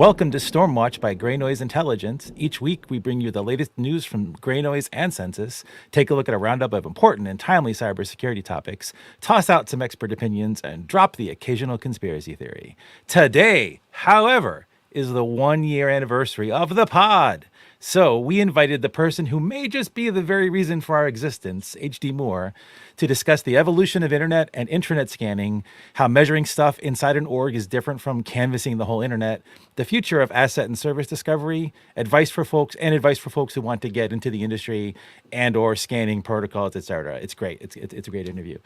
Welcome to Stormwatch by Grey Noise Intelligence. Each week, we bring you the latest news from Grey Noise and Census, take a look at a roundup of important and timely cybersecurity topics, toss out some expert opinions, and drop the occasional conspiracy theory. Today, however, is the 1-year anniversary of the pod. So we invited the person who may just be the very reason for our existence, H.D. Moore, to discuss the evolution of internet and intranet scanning, how measuring stuff inside an org is different from canvassing the whole internet, the future of asset and service discovery, advice for folks who want to get into the industry and or scanning protocols, etc. It's great. It's a great interview.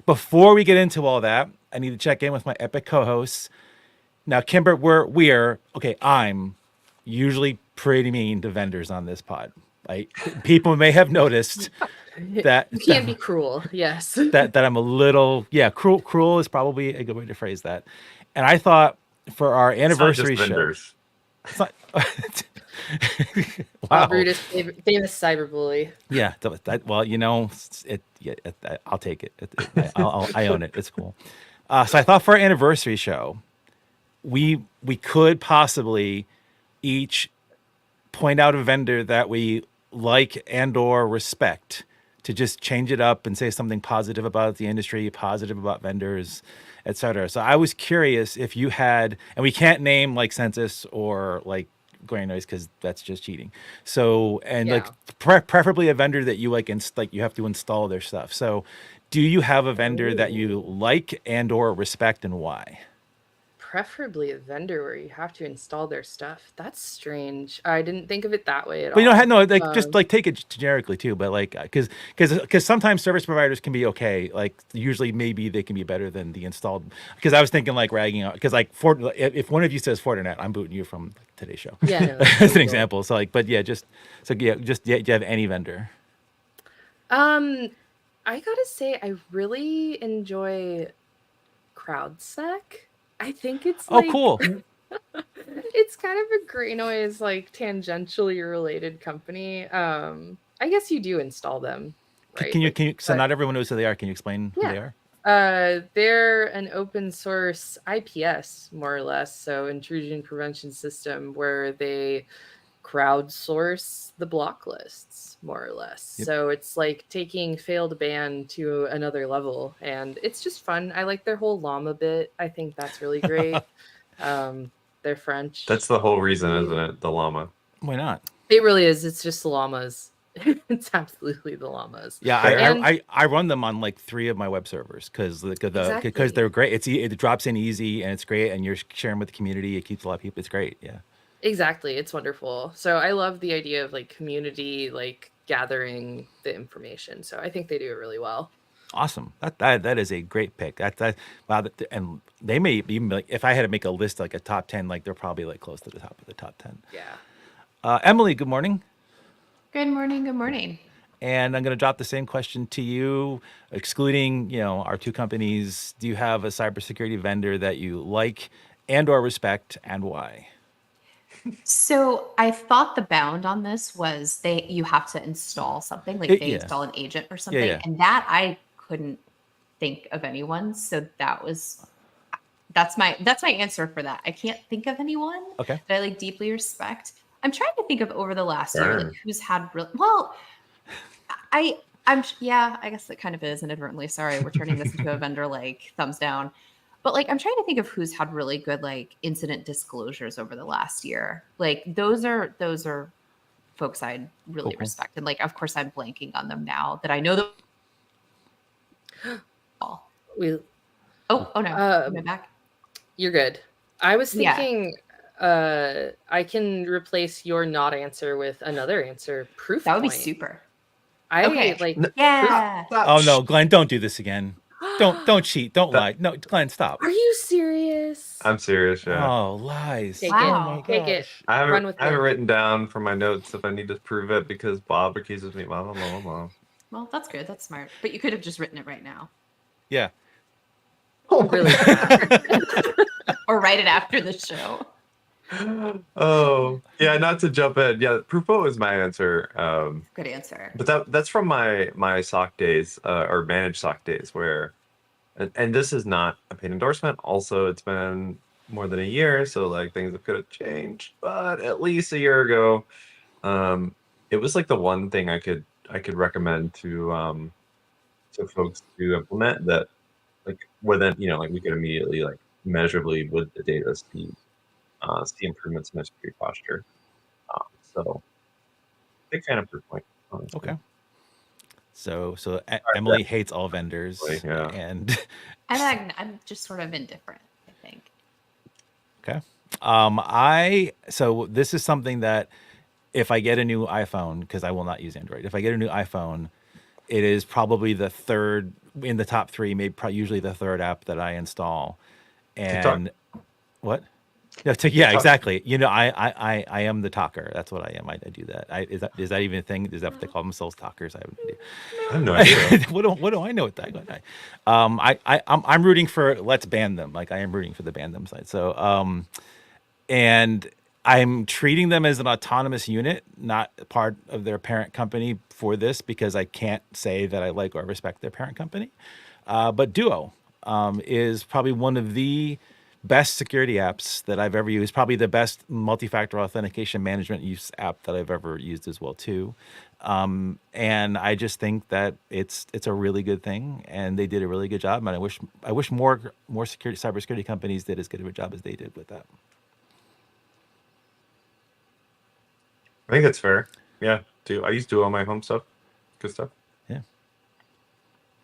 Before we get into all that, I need to check in with my epic co-hosts. Now, Kimber, I'm usually pretty mean to vendors on this pod. People may have noticed that you can be cruel. Yes. That I'm a little, cruel is probably a good way to phrase that. And I thought for our anniversary show, it's not, wow. Brutus, famous cyberbully. Yeah. Well, I'll take it. I own it. It's cool. So I thought for our anniversary show, we could possibly each point out a vendor that we like and or respect, to just change it up and say something positive about the industry, positive about vendors, etc. So I was curious if you had, and we can't name like Census or like Grey Noise because that's just cheating. So, and like preferably a vendor that you like, you have to install their stuff. So do you have a vendor that you like and or respect, and why? Preferably a vendor where you have to install their stuff. That's strange. I didn't think of it that way at all. But just take it generically too. But like, because sometimes service providers can be okay. Like usually, maybe they can be better than the installed. Because I was thinking like ragging out. Because like if one of you says Fortinet, I'm booting you from today's show. Yeah, no, as an example. So like, but yeah, do you have any vendor? I gotta say, I really enjoy CrowdSec. I think it's like, cool. It's kind of a Grey Noise, like tangentially related company. I guess you do install them, right? Can you? So not everyone knows who they are. Can you explain who they are? They're an open source IPS, more or less, so intrusion prevention system, where they crowdsource the block lists, more or less. Yep. So it's like taking failed ban to another level, and it's just fun. I like their whole llama bit. I think that's really great. They're French. That's the whole reason, isn't it? The llama. Why not? It really is. It's just the llamas. It's absolutely the llamas. Yeah, I run them on like 3 of my web servers because they're great. It drops in easy and it's great, and you're sharing with the community. It keeps a lot of people. It's great. Yeah. Exactly. It's wonderful. So I love the idea of like community, like gathering the information. So I think they do it really well. Awesome. That is a great pick. Wow. And they may even like, if I had to make a list, like a top 10, like they're probably like close to the top of the top 10. Yeah. Emily, good morning. Good morning. Good morning. And I'm going to drop the same question to you, excluding, our 2 companies. Do you have a cybersecurity vendor that you like and or respect, and why? So I thought the bound on this was you have to install something, like they install an agent or something. Yeah. And that I couldn't think of anyone. So that's my answer for that. I can't think of anyone that I like deeply respect. I'm trying to think of over the last year, like who's had I guess it kind of is inadvertently. Sorry, we're turning this into a vendor like thumbs down. But like, I'm trying to think of who's had really good like incident disclosures over the last year. Like those are folks I really respect. And like, of course, I'm blanking on them now that I know them. Oh no, am I back? You're good. I was thinking I can replace your not answer with another answer. Proof. That would be super. Yeah. Oh no, Glenn, don't do this again. Don't cheat. Don't lie. No, Glenn, stop. Are you serious? I'm serious, yeah. Oh, lies. Take it. I have it written down for my notes if I need to prove it, because Bob accuses me. Blah, blah, blah, blah. Well, that's good. That's smart. But you could have just written it right now. Yeah. Oh, really? Or write it after the show. Oh, yeah, not to jump in. Yeah, Prufo is my answer. Good answer. But that's from my SOC days, or managed SOC days, where, and this is not a paid endorsement. Also, it's been more than a year, so like things could have changed. But at least a year ago, it was like the one thing I could recommend to folks to implement that, like within, like we could immediately, like measurably with the data see improvements in their security posture. So big fan of proof point. Honestly. Okay. So Emily hates all vendors, yeah. and I'm just sort of indifferent, I think. Okay. So this is something that if I get a new iPhone, because I will not use Android, if I get a new iPhone, it is probably the third in the top three, usually the third app that I install. And TikTok. What? Yeah, exactly. I am the talker. That's what I am. I do that. Is that even a thing? Is that what they call themselves, talkers? I have no idea. I have no idea. what do I know what that? I'm rooting for let's ban them. Like I am rooting for the ban them side. So and I'm treating them as an autonomous unit, not part of their parent company for this, because I can't say that I like or respect their parent company. But Duo is probably one of the best security apps that I've ever used. Probably the best multi-factor authentication management use app that I've ever used as well too. And I just think that it's a really good thing, and they did a really good job. And I wish more cybersecurity companies did as good of a job as they did with that. I think that's fair. Yeah, I use Duo on my home stuff. Good stuff. Yeah.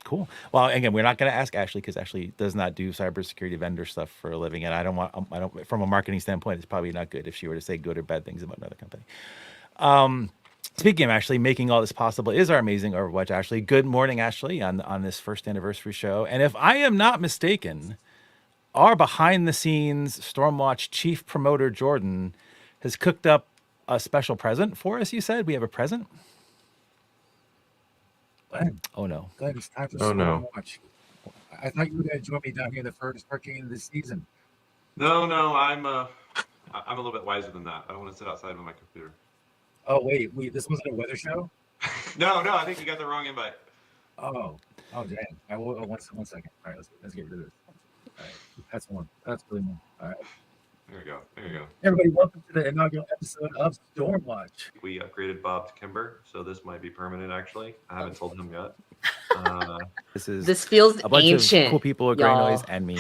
Cool. Well, again, we're not going to ask Ashley because Ashley does not do cybersecurity vendor stuff for a living, and I don't. From a marketing standpoint, it's probably not good if she were to say good or bad things about another company. Speaking of Ashley, making all this possible is our amazing Overwatch Ashley. Good morning, Ashley, on this first anniversary show. And if I am not mistaken, our behind-the-scenes Stormwatch chief promoter Jordan has cooked up a special present for us. You said we have a present. Glenn. Oh no. Glenn, it's time for Stormwatch. I thought you were going to join me down here the first hurricane of the season. No, I'm a little bit wiser than that. I don't want to sit outside with my computer. Oh wait, this wasn't a weather show? No, I think you got the wrong invite. Oh, dang. One second. All right, let's get rid of this. All right, that's one. That's really one. All right. There you go. Everybody, welcome to the inaugural episode of Stormwatch. We upgraded Bob to Kimber, so this might be permanent. Actually, I haven't told him yet. This feels a bunch ancient, of cool people at Grey Noise and me.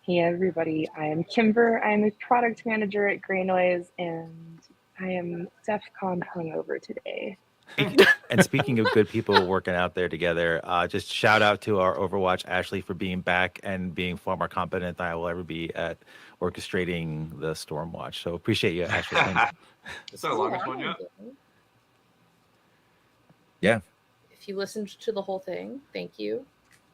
Hey everybody, I am Kimber. I'm a product manager at Grey Noise, and I am DEF CON hungover today. And speaking of good people working out there together, just shout out to our Overwatch Ashley for being back and being far more competent than I will ever be at orchestrating the Stormwatch. So appreciate you, Ashley. It's not the longest one yet. Yeah. If you listened to the whole thing, thank you.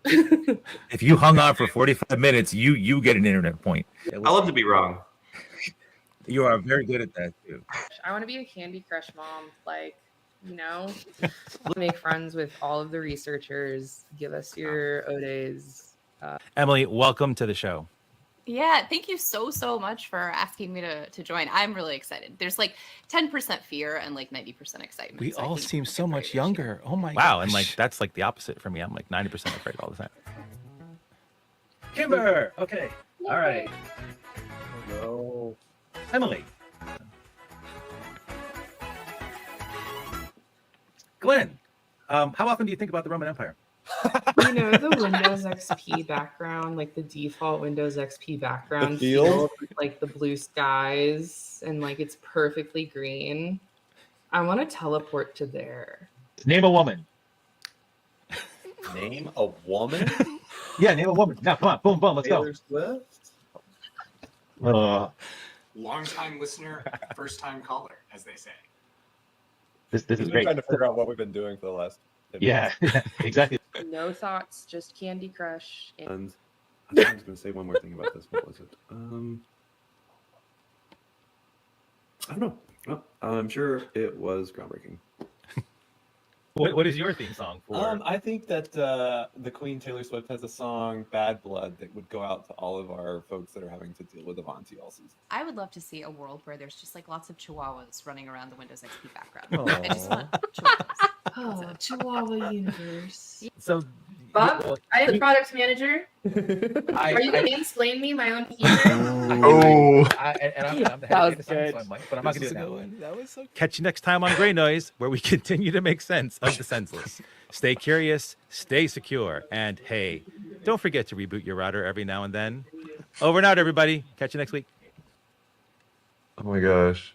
If you hung on for 45 minutes, you get an internet point. I love to be wrong. You are very good at that too. I want to be a Candy Crush mom, make friends with all of the researchers. Give us your Odays. Emily, welcome to the show. Yeah, thank you so much for asking me to join. I'm really excited. There's like 10% fear and like 90% excitement. We all seem so much younger. Oh my wow, gosh. And that's like the opposite for me. I'm like 90% afraid all the time. Kimber, okay, all right. Hello, Emily. Glenn, how often do you think about the Roman Empire? The Windows XP background, like the default Windows XP background field, like the blue skies, and like it's perfectly green. I want to teleport to there. Name a woman. Name a woman? Yeah, name a woman. Now, come on, boom, let's Taylor Swift? Long-time listener, first-time caller, as they say. This is We've been great. trying to figure out what we've been doing for the last 10 Yeah, exactly. No thoughts, just Candy Crush. And I was going to say one more thing about this. What was it? I don't know. Well, I'm sure it was groundbreaking. What is your theme song for? I think that the Queen Taylor Swift has a song, Bad Blood, that would go out to all of our folks that are having to deal with Avanti all season. I would love to see a world where there's just like lots of chihuahuas running around the Windows XP background. Aww. I just want chihuahuas. Oh, Chihuahua universe. So Bob, I am the product manager. Are you going to explain me my own feature? Oh. I'm the head That was of data science, good. so I might, but I'm not going to do it now. That was so. Catch you next time on Gray Noise, where we continue to make sense of the senseless. Stay curious, stay secure, and hey, don't forget to reboot your router every now and then. Over and out, everybody. Catch you next week. Oh my gosh.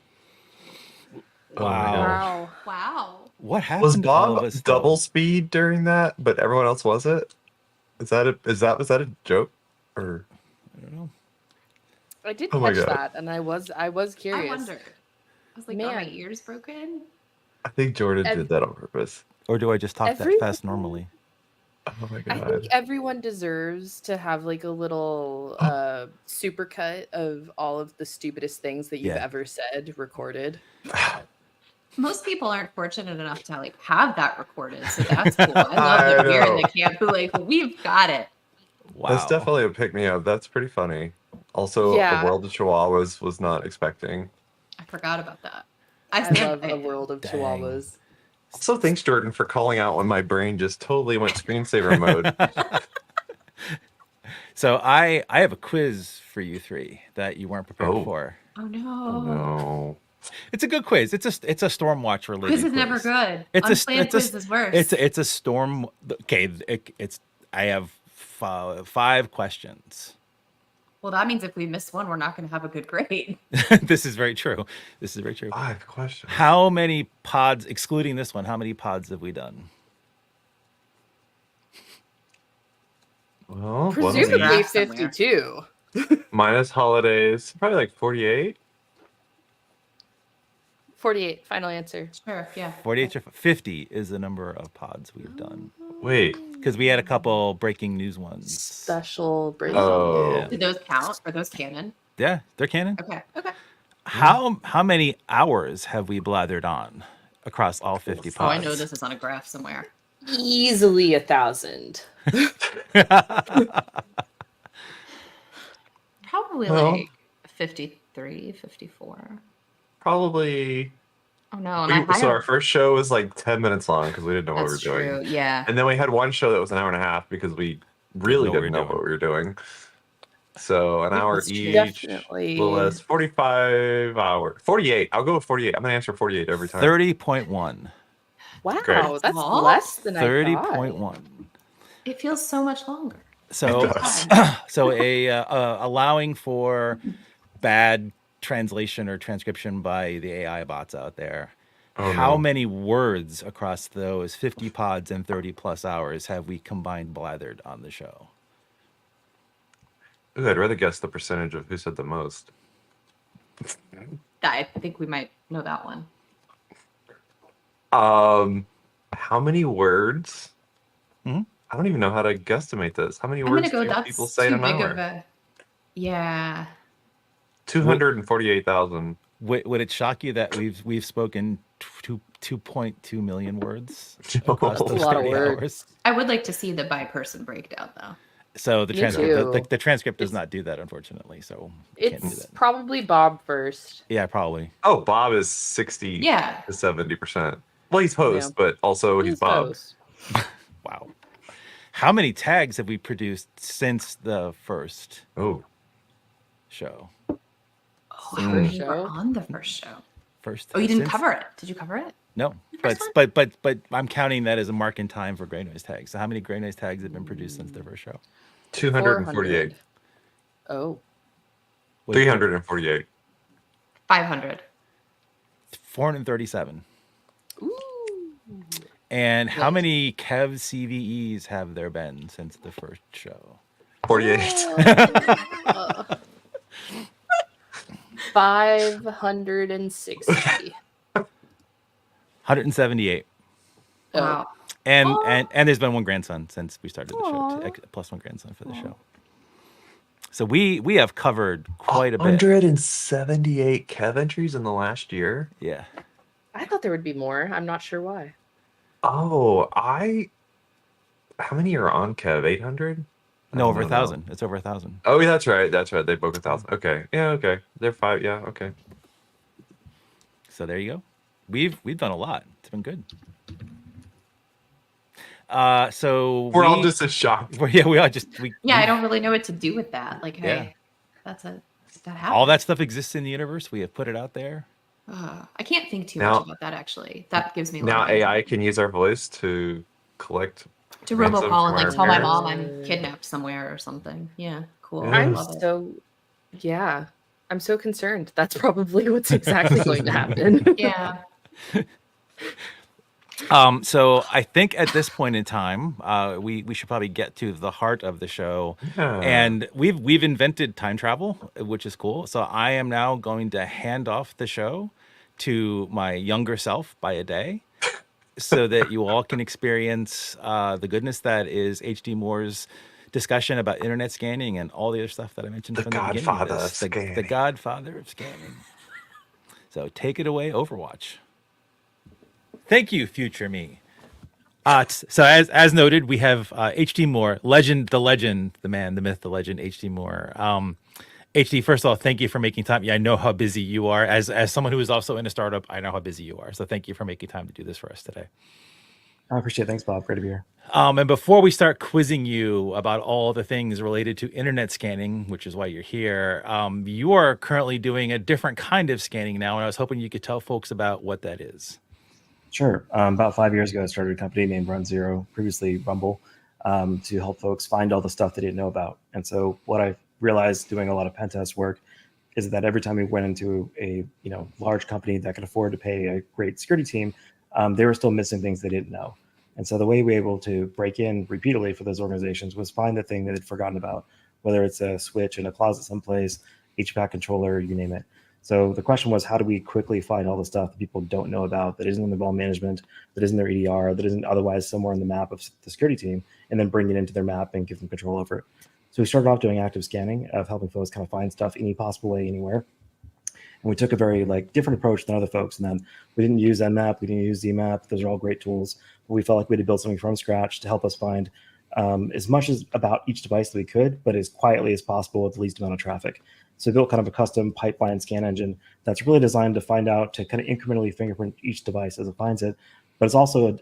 Oh my gosh. Wow. Wow. What happened Was to all of Bob us? double though? speed during that, but everyone else wasn't? Was that a joke? Or I don't know. I did Oh my catch God. that, and I was curious. I wondered. I was like, are my Man. ears broken? I think Jordan Ev- did that on purpose. Or do I just talk that Everyone- fast normally? Oh my I god. think everyone deserves to have like a little supercut of all of the stupidest things that you've Yeah. ever said recorded. Most people aren't fortunate enough to like have that recorded, so that's cool. I love that I we're in know. the camp who like we've got it. Wow. That's definitely a pick me up. That's pretty funny. Also, Yeah. A World of Chihuahuas was not expecting. I forgot about that. I stand love by A it. World of Dang. Chihuahuas. Also, thanks Jordan for calling out when my brain just totally went screensaver mode. So I have a quiz for you three that you weren't prepared Oh. for. Oh no. Oh no. It's a good quiz. It's a Stormwatch related Quiz is never good. Unplanned quiz is worse. It's a storm. Okay, I have 5 questions. Well, that means if we miss one, we're not going to have a good grade. This is very true. 5 questions. How many pods, excluding this one, how many pods have we done? Well, what Presumably graph somewhere. 52. minus holidays, probably like 48. 48. Final answer. Sure, yeah. 48 or 50 is the number of pods we've done. Wait. Because we had a couple breaking news ones. Special break. Oh. Yeah. Did those count? Are those canon? Yeah, they're canon. Okay. How many hours have we blathered on across all 50 Oh, pods? I know this is on a graph somewhere. Easily 1,000. Probably Well. like 53, 54. Probably. Oh no, am I So higher? our first show was like 10 minutes long because we didn't know what we were That's doing. true. Yeah. And then we had one show that was an hour and a half because we really know what didn't we know were what we were doing. So an hour That's true. each, Definitely. little less, 45 hours. 48. I'll go with 48. I'm going to answer 48 every time. 30.1. Wow, Great. that's Small? less than I thought. 30.1. It feels so much longer. So, It does. so allowing for bad translation or transcription by the AI bots out there. Oh, How no. many words across those 50 pods and 30 plus hours have we combined blathered on the show? Ooh, I'd rather guess the percentage of who said the most. I think we might know that one. How many words? Mhm. I don't even know how to guesstimate this. How many I'm gonna words go. do That's people say in too an big hour? of a. Yeah. 248,000. Would it shock you that we've spoken 2.2 million words across No. those That's a lot of 30 words. hours? I would like to see the by person breakdown though. So the Me transcript, too. the transcript does It's- not do that, unfortunately. So we can't do It's that. probably Bob first. Yeah, probably. Oh, Bob is 60 Yeah. to 70%. Well, he's host, Yeah. but also he's Bob. host. Wow. How many tags have we produced since the first Oh, show? Oh, Mm. how many Show? were on the first show? First. Oh, you didn't since- cover it. Did you cover it? No, first but I'm counting that as a mark in time for Gray Noise tags. So how many Gray Noise tags have been produced since the first show? 248. 400. Oh. Was 348. 500. 437. Ooh. And how Nice. many Kev CVEs have there been since the first show? 48. 560. 178. Wow. And there's been one grandson since we started the show, Aw. plus one grandson for the show. So we have covered quite a bit. 178 Kev entries in the last year? Yeah. I thought there would be more. I'm not sure why. Oh, how many are on Kev? 800? No, over 1,000. It's over 1,000. Oh, yeah, that's right. That's right. They broke 1,000. Okay. Yeah, okay. They're 5. Yeah, okay. So there you go. We've done a lot. It's been good. So we're all just as shocked. Yeah, we all I don't really know what to do with that. Like, that happens. All that stuff exists in the universe. We have put it out there. I can't think too much about that, actually. That gives me a lot now of AI can use our voice to collect to robocall and like tell my mom I'm kidnapped somewhere or something. Yeah, cool. I'm so concerned. That's probably what's exactly going to happen. Yeah. So I think at this point in time, we should probably get to the heart of the show. And we've invented time travel, which is cool. So I am now going to hand off the show to my younger self by a day, so that you all can experience the goodness that is HD Moore's discussion about internet scanning and all the other stuff that I mentioned from the beginning of this. The godfather of scanning. So take it away, Overwatch. Thank you, future me. So as noted, we have HD Moore, the man, the myth, the legend, HD Moore. HD, first of all, thank you for making time. Yeah, I know how busy you are. As someone who is also in a startup, I know how busy you are. So thank you for making time to do this for us today. I appreciate it. Thanks, Bob. Great to be here. And before we start quizzing you about all the things related to internet scanning, which is why you're here, you are currently doing a different kind of scanning now, and I was hoping you could tell folks about what that is. Sure. About 5 years ago, I started a company named runZero, previously Rumble, to help folks find all the stuff they didn't know about. And so what I realized doing a lot of pen test work is that every time we went into a large company that could afford to pay a great security team, they were still missing things they didn't know. And so the way we were able to break in repeatedly for those organizations was find the thing that they'd forgotten about, whether it's a switch in a closet someplace, HVAC controller, you name it. So the question was, how do we quickly find all the stuff that people don't know about, that isn't in the vuln management, that isn't their EDR, that isn't otherwise somewhere in the map of the security team, and then bring it into their map and give them control over it. So we started off doing active scanning of helping folks kind of find stuff any possible way, anywhere. And we took a very different approach than other folks. And then we didn't use Nmap, we didn't use ZMap. Those are all great tools. But we felt like we had to build something from scratch to help us find as much as about each device that we could, but as quietly as possible with the least amount of traffic. So we built kind of a custom pipeline scan engine that's really designed to find out, to kind of incrementally fingerprint each device as it finds it. But it's also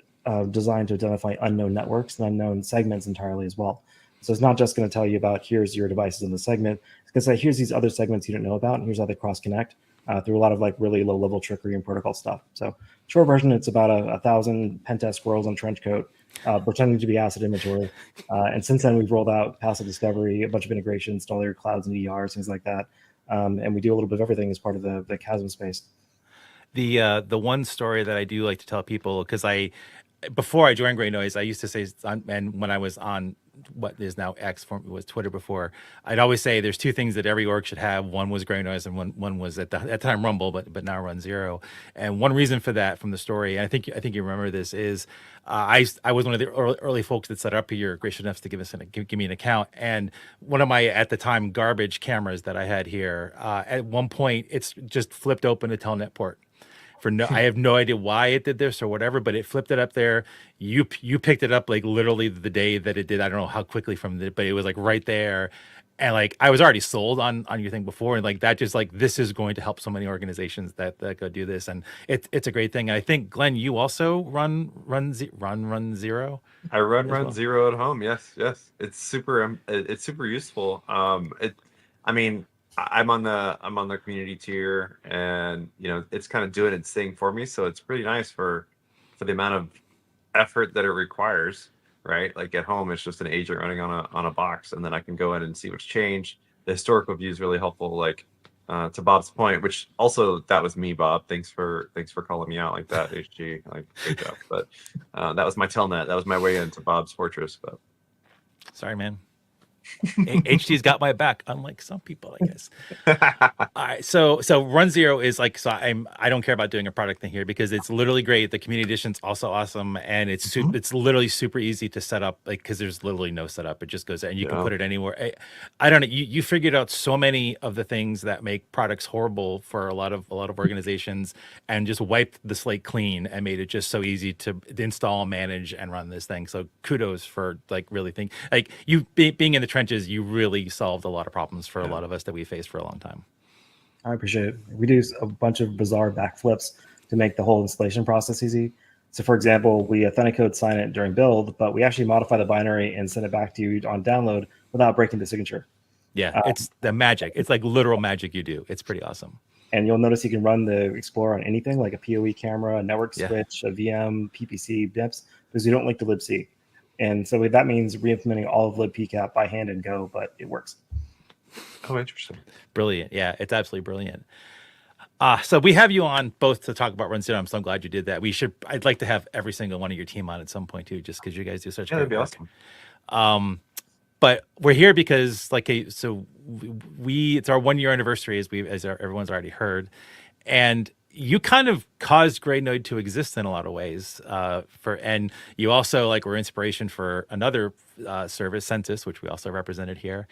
designed to identify unknown networks and unknown segments entirely as well. So it's not just going to tell you about here's your devices in the segment. It's going to say here's these other segments you don't know about, and here's how they cross connect through a lot of really low level trickery and protocol stuff. So short version, it's about 1,000 pen test squirrels on trench coat pretending to be asset inventory. And since then, we've rolled out passive discovery, a bunch of integrations, all your clouds and EDRs, things like that. And we do a little bit of everything as part of the chasm space. The one story that I do like to tell people, because before I joined Gray Noise, I used to say, and when I was on what is now X, was Twitter before, I'd always say there's two things that every org should have. One was Gray Noise, and one was at the time Rumble, but now runZero. And one reason for that, from the story, and I think you remember this, is I was one of the early folks that set up here, gracious enough to give me an account. And one of my, at the time, garbage cameras that I had here, at one point, it's just flipped open a telnet port. I have no idea why it did this or whatever, but it flipped it up there. You picked it up literally the day that it did. I don't know how quickly but it was right there. And I was already sold on your thing before, and that just this is going to help so many organizations that go do this, and it's a great thing. And I think, Glenn, you also run runZero. I run runZero at home. Yes. It's super useful. I'm on the community tier, and it's kind of doing its thing for me. So it's pretty nice for the amount of effort that it requires, right? At home, it's just an agent running on a box, and then I can go in and see what's changed. The historical view is really helpful. To Bob's point, which also that was me, Bob. Thanks for calling me out like that, HG. Great job. But that was my telnet. That was my way into Bob's fortress. But sorry, man. HD's got my back, unlike some people, I guess. All right, so runZero is I don't care about doing a product thing here because it's literally great. The community edition's also awesome, and it's literally super easy to set up, because there's literally no setup. It just goes in, and you can put it anywhere. I don't know. You figured out so many of the things that make products horrible for a lot of organizations, and just wiped the slate clean and made it just so easy to install, manage, and run this thing. So kudos for really think you being in the trenches. You really solved a lot of problems for a lot of us that we faced for a long time. I appreciate it. We do a bunch of bizarre backflips to make the whole installation process easy. So for example, we Authenticode sign it during build, but we actually modify the binary and send it back to you on download without breaking the signature. Yeah, it's the magic. It's like literal magic you do. It's pretty awesome. And you'll notice you can run the Explorer on anything like a PoE camera, a network switch, a VM, PPC, BIPs, because you don't link to libc. And so that means re-implementing all of libpcap by hand and Go, but it works. Oh, interesting. Brilliant. Yeah, it's absolutely brilliant. So we have you on both to talk about runZero. I'm so glad you did that. I'd like to have every single one of your team on at some point too, just because you guys do such great work. That'd be awesome. But we're here because it's our 1 year anniversary as everyone's already heard. And you kind of caused Greynoid to exist in a lot of ways. And you also were inspiration for another service, Census, which we also represented here.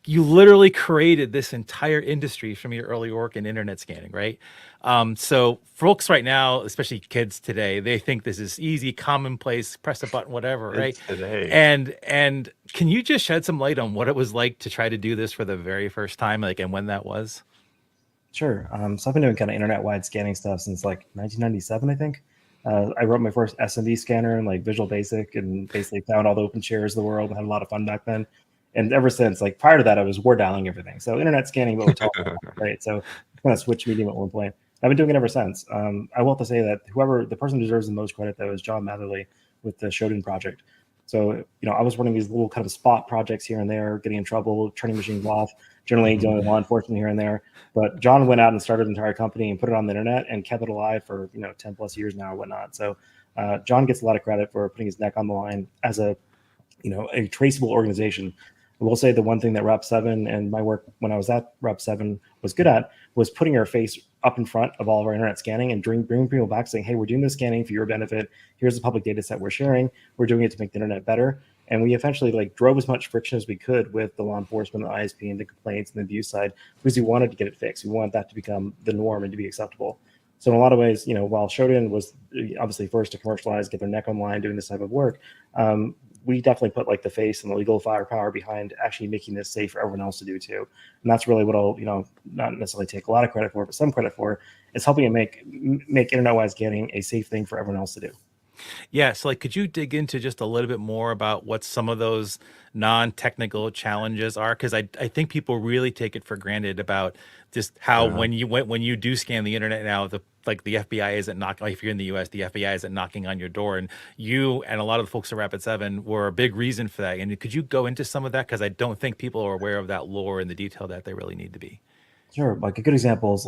You literally created this entire industry from your early work in internet scanning, right? So folks right now, especially kids today, they think this is easy, commonplace, press a button, whatever, right? Today. And can you just shed some light on what it was like to try to do this for the very first time, and when that was? Sure. So I've been doing kind of internet-wide scanning stuff since 1997, I think. I wrote my first SMB scanner in Visual Basic and basically found all the open shares of the world and had a lot of fun back then. And ever since, prior to that, I was war dialing everything. So internet scanning, what we talk about, right? So kind of switch medium at one point. I've been doing it ever since. I will have to say that the person who deserves the most credit, though, is John Matherly with the Shodan project. So, I was running these little kind of spot projects here and there, getting in trouble, turning machines off, generally dealing with law enforcement here and there. But John went out and started an entire company and put it on the internet and kept it alive for 10 plus years now or whatnot. So John gets a lot of credit for putting his neck on the line as a traceable organization. I will say the one thing that Rep7 and my work when I was at Rep7 was good at was putting our face up in front of all of our internet scanning and bringing people back saying, hey, we're doing this scanning for your benefit. Here's the public data set we're sharing. We're doing it to make the internet better. And we eventually drove as much friction as we could with the law enforcement, the ISP, and the complaints and the abuse side because we wanted to get it fixed. We wanted that to become the norm and to be acceptable. So in a lot of ways, while Shodan was obviously first to commercialize, get their neck on line doing this type of work, we definitely put the face and the legal firepower behind actually making this safe for everyone else to do too. And that's really what I'll, not necessarily take a lot of credit for, but some credit for, is helping it make internet-wide scanning a safe thing for everyone else to do. Yeah, so could you dig into just a little bit more about what some of those non-technical challenges are? Because I think people really take it for granted about just how when you do scan the internet now, the FBI isn't knocking. If you're in the U.S., the FBI isn't knocking on your door, and you and a lot of the folks at Rapid7 were a big reason for that. And could you go into some of that? Because I don't think people are aware of that lore and the detail that they really need to be. Sure, a good example is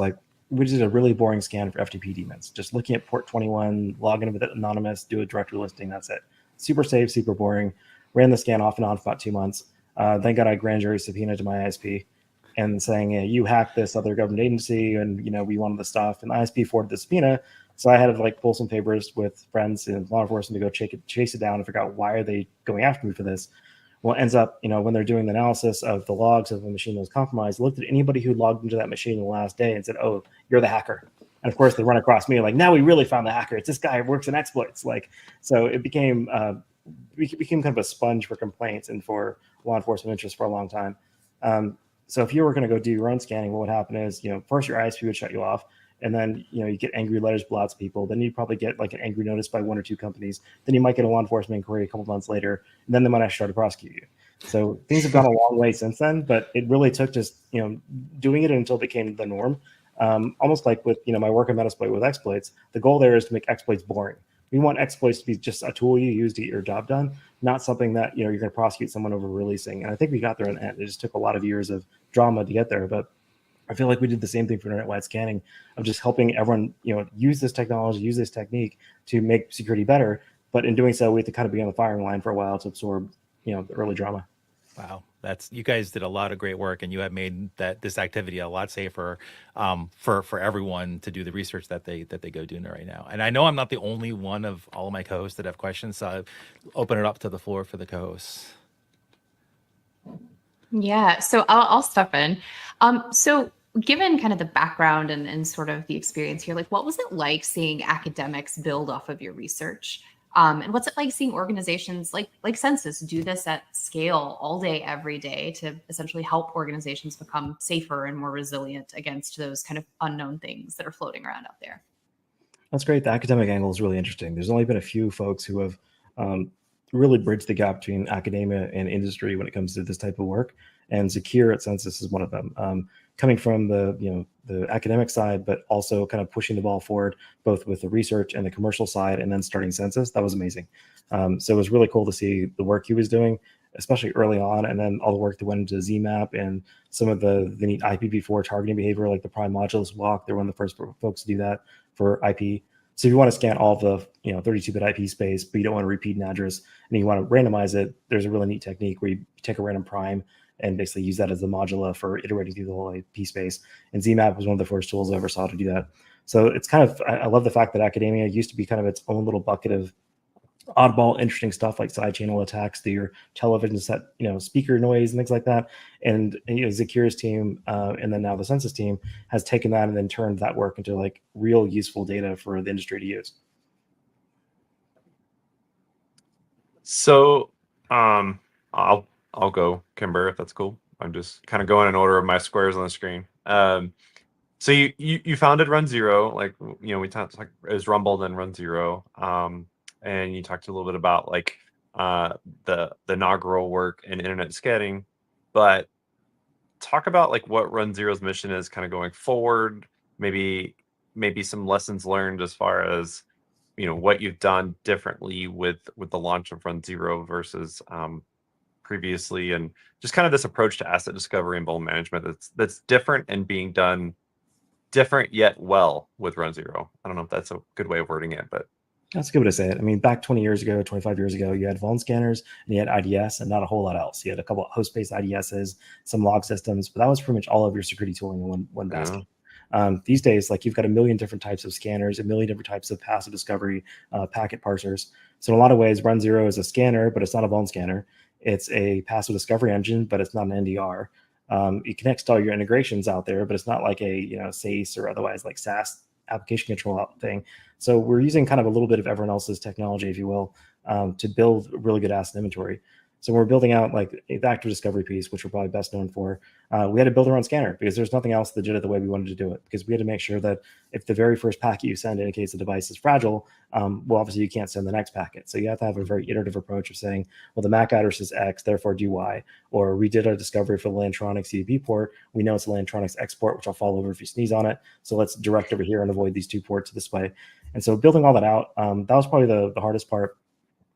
we did a really boring scan for FTP daemons, just looking at port 21, log in with it anonymous, do a directory listing, that's it. Super safe, super boring. Ran the scan off and on for about 2 months. Then got a grand jury subpoena to my ISP and saying, you hacked this other government agency and, we wanted the stuff. And the ISP forwarded the subpoena. So I had to pull some papers with friends in law enforcement to go chase it down and figure out why are they going after me for this. Well, it ends up, when they're doing the analysis of the logs of the machine that was compromised, looked at anybody who logged into that machine in the last day and said, oh, you're the hacker. And of course, they run across me now we really found the hacker. It's this guy who works in exploits. So it became kind of a sponge for complaints and for law enforcement interest for a long time. So if you were going to go do your own scanning, what would happen is, first your ISP would shut you off. And then, you get angry letters to lots of people. Then you'd probably get an angry notice by 1 or 2 companies. Then you might get a law enforcement inquiry a couple months later. And then they might actually try to prosecute you. So things have gone a long way since then, but it really took just, doing it until it became the norm. Almost like with, my work at Metasploit with exploits, the goal there is to make exploits boring. We want exploits to be just a tool you use to get your job done, not something that, you're going to prosecute someone over releasing. And I think we got there in the end. It just took a lot of years of drama to get there, but I feel like we did the same thing for internet-wide scanning of just helping everyone, use this technology, use this technique to make security better. But in doing so, we have to kind of be on the firing line for a while to absorb, the early drama. Wow, you guys did a lot of great work, and you have made this activity a lot safer for everyone to do the research that they go doing right now. And I know I'm not the only one of all of my co-hosts that have questions, so I'll open it up to the floor for the co-hosts. Yeah, so I'll step in. So given kind of the background and sort of the experience here, what was it like seeing academics build off of your research? And what's it like seeing organizations like Census do this at scale all day, every day to essentially help organizations become safer and more resilient against those kind of unknown things that are floating around out there? That's great. The academic angle is really interesting. There's only been a few folks who have really bridged the gap between academia and industry when it comes to this type of work, and Secure at Census is one of them. Coming from the academic side, but also kind of pushing the ball forward both with the research and the commercial side, and then starting Census. That was amazing. So it was really cool to see the work he was doing, especially early on, and then all the work that went into ZMAP and some of the neat IPv4 targeting behavior, like the prime modulus walk. They're one of the first folks to do that for IP. So if you want to scan all of the 32-bit IP space, but you don't want to repeat an address and you want to randomize it, there's a really neat technique where you take a random prime and basically use that as the modula for iterating through the whole IP space. And ZMAP was one of the first tools I ever saw to do that. So it's kind of, I love the fact that academia used to be kind of its own little bucket of oddball, interesting stuff like side channel attacks through your television set, speaker noise and things like that. And Zakire's team, and then now the Census team has taken that and then turned that work into like real useful data for the industry to use. So, I'll go, Kimber, if that's cool. I'm just kind of going in order of my squares on the screen. So you founded runZero, like we talked like as Rumble, then runZero. And you talked a little bit about like the inaugural work in internet scanning, but talk about like what runZero's mission is kind of going forward, maybe some lessons learned as far as what you've done differently with the launch of runZero versus previously, and just kind of this approach to asset discovery and vulnerability management that's different and being done different yet well with runZero. I don't know if that's a good way of wording it, but that's a good way to say it. I mean, back 20 years ago, 25 years ago, you had vuln scanners and you had IDS and not a whole lot else. You had a couple of host-based IDSs, some log systems, but that was pretty much all of your security tooling in one basket. These days, like you've got a million different types of scanners, a million different types of passive discovery packet parsers. So in a lot of ways, runZero is a scanner, but it's not a vuln scanner. It's a passive discovery engine, but it's not an NDR. It connects to all your integrations out there, but it's not like a SACE or otherwise like SaaS application control thing. So we're using kind of a little bit of everyone else's technology, if you will, to build really good asset inventory. So we're building out like the active discovery piece, which we're probably best known for. We had to build our own scanner because there's nothing else that did it the way we wanted to do it, because we had to make sure that if the very first packet you send indicates the device is fragile, well, obviously you can't send the next packet. So you have to have a very iterative approach of saying, well, the MAC address is X, therefore do Y. Or we did our discovery for the Lantronix CDP port. We know it's a Lantronix X port, which I'll fall over if you sneeze on it. So let's direct over here and avoid these two ports this way. And so building all that out, that was probably the hardest part,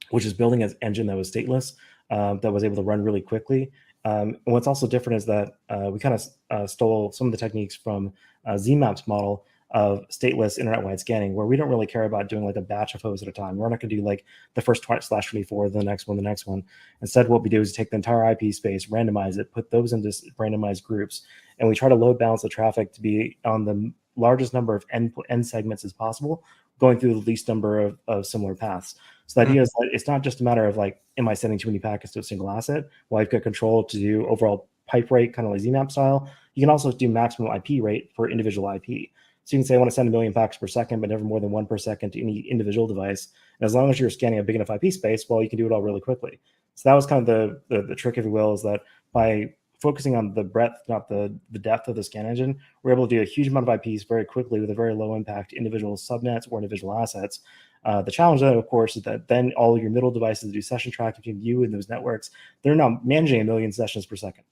which is building an engine that was stateless, that was able to run really quickly. And what's also different is that we kind of stole some of the techniques from ZMAP's model of stateless internet-wide scanning, where we don't really care about doing like a batch of hosts at a time. We're not going to do like the first /24, the next one. Instead, what we do is take the entire IP space, randomize it, put those into randomized groups, and we try to load balance the traffic to be on the largest number of end segments as possible, going through the least number of similar paths. So the idea is that it's not just a matter of like, am I sending too many packets to a single asset? Well, I've got control to do overall pipe rate, kind of like ZMAP style. You can also do maximum IP rate for individual IP. So you can say I want to send 1 million packets per second, but never more than 1 per second to any individual device. And as long as you're scanning a big enough IP space, well, you can do it all really quickly. So that was kind of the trick, if you will, is that by focusing on the breadth, not the depth of the scan engine, we're able to do a huge amount of IPs very quickly with a very low impact individual subnets or individual assets. The challenge, though, of course, is that then all your middle devices do session tracking between you and those networks. They're now managing 1 million sessions per second.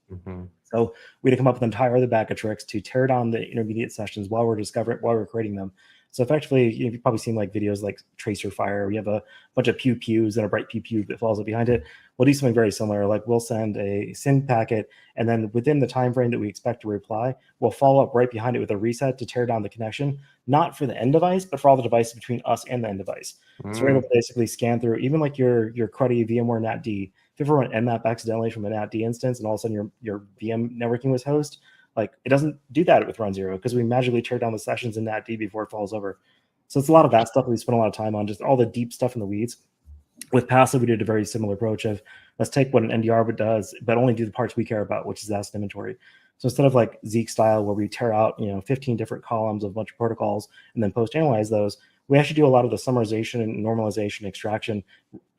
So we had to come up with an entire other bag of tricks to tear down the intermediate sessions while we're creating them. So effectively, you've probably seen like videos like Tracer Fire. We have a bunch of pews and a bright pew that follows up behind it. We'll do something very similar. Like we'll send a SYN packet, and then within the time frame that we expect to reply, we'll follow up right behind it with a reset to tear down the connection, not for the end device, but for all the devices between us and the end device. So we're able to basically scan through even like your cruddy VMware NATD. If you ever run Nmap accidentally from a NATD instance and all of a sudden your VM networking was host, like it doesn't do that with runZero because we magically tear down the sessions in NATD before it falls over. So it's a lot of that stuff we spent a lot of time on, just all the deep stuff in the weeds. With passive, we did a very similar approach of let's take what an NDR does, but only do the parts we care about, which is asset inventory. So instead of like Zeek style, where we tear out 15 different columns of a bunch of protocols and then post-analyze those, we actually do a lot of the summarization and normalization extraction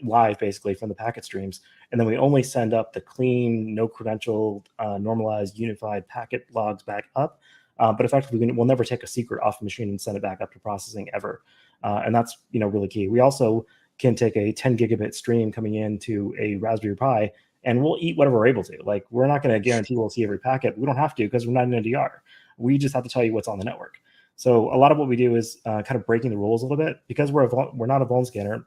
live, basically, from the packet streams. And then we only send up the clean, no credentialed, normalized, unified packet logs back up. But effectively, we'll never take a secret off the machine and send it back up to processing ever. And that's, really key. We also can take a 10 gigabit stream coming into a Raspberry Pi, and we'll eat whatever we're able to. Like, we're not going to guarantee we'll see every packet. We don't have to, because we're not an NDR. We just have to tell you what's on the network. So a lot of what we do is kind of breaking the rules a little bit. Because we're not a vuln scanner,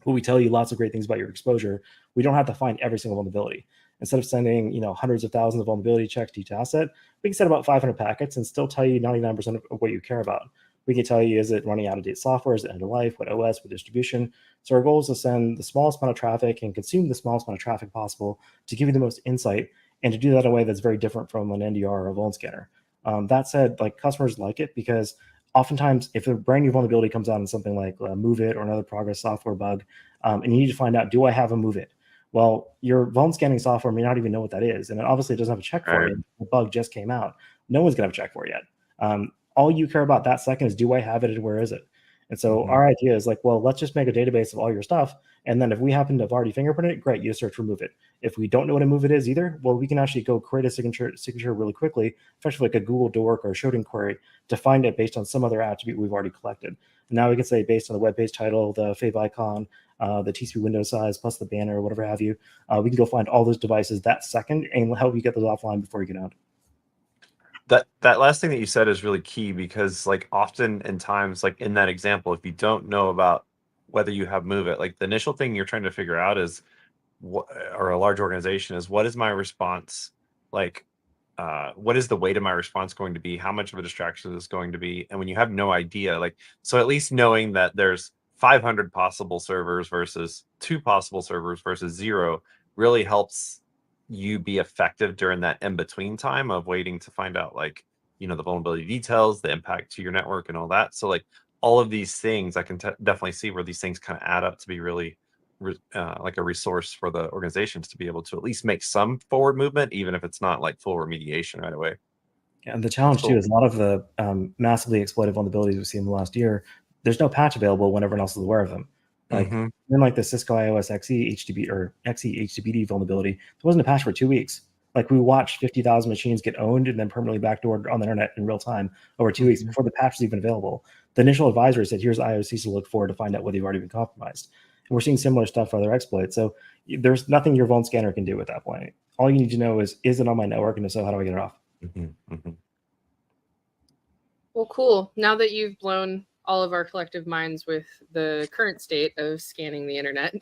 but we tell you lots of great things about your exposure. We don't have to find every single vulnerability. Instead of sending, hundreds of thousands of vulnerability checks to each asset, we can send about 500 packets and still tell you 99% of what you care about. We can tell you, is it running out of date software? Is it end of life? What OS? What distribution? So our goal is to send the smallest amount of traffic and consume the smallest amount of traffic possible to give you the most insight, and to do that in a way that's very different from an NDR or a vuln scanner. That said, like, customers like it because oftentimes if a brand new vulnerability comes out in something like MoveIt or another progress software bug, and you need to find out, do I have a MoveIt? Well, your vuln scanning software may not even know what that is. And it obviously doesn't have a check for it. The bug just came out. No one's going to have a check for it yet. All you care about that second is, do I have it and where is it? And so our idea is like, well, let's just make a database of all your stuff. And then if we happen to have already fingerprinted it, great, you search for MoveIt. If we don't know what a MoveIt is either, well, we can actually go create a signature really quickly, especially like a Google Dork or a Shodan query, to find it based on some other attribute we've already collected. And now we can say, based on the web page title, the fav icon, the TCP window size, plus the banner, or whatever have you, we can go find all those devices that second and help you get those offline before you get out. That last thing that you said is really key, because like often in times, like in that example, if you don't know about whether you have MoveIt, like the initial thing you're trying to figure out is what, or a large organization is, what is my response? Like, what is the weight of my response going to be? How much of a distraction is this going to be? And when you have no idea, like, so at least knowing that there's 500 possible servers versus 2 possible servers versus 0 really helps you be effective during that in-between time of waiting to find out, like, the vulnerability details, the impact to your network and all that. So like all of these things, I can definitely see where these things kind of add up to be really like a resource for the organizations to be able to at least make some forward movement, even if it's not like full remediation right away. And the challenge too is a lot of the massively exploited vulnerabilities we've seen in the last year, there's no patch available when everyone else is aware of them. Like, then like the Cisco iOS XE HTTP or XE HTTPD vulnerability, there wasn't a patch for 2 weeks. Like, we watched 50,000 machines get owned and then permanently backdoored on the internet in real time over 2 weeks before the patch was even available. The initial advisory said, here's IOCs to look for to find out whether you've already been compromised. And we're seeing similar stuff for other exploits. So there's nothing your vuln scanner can do at that point. All you need to know is it on my network? And if so, how do I get it off? Well, cool. Now that you've blown all of our collective minds with the current state of scanning the internet,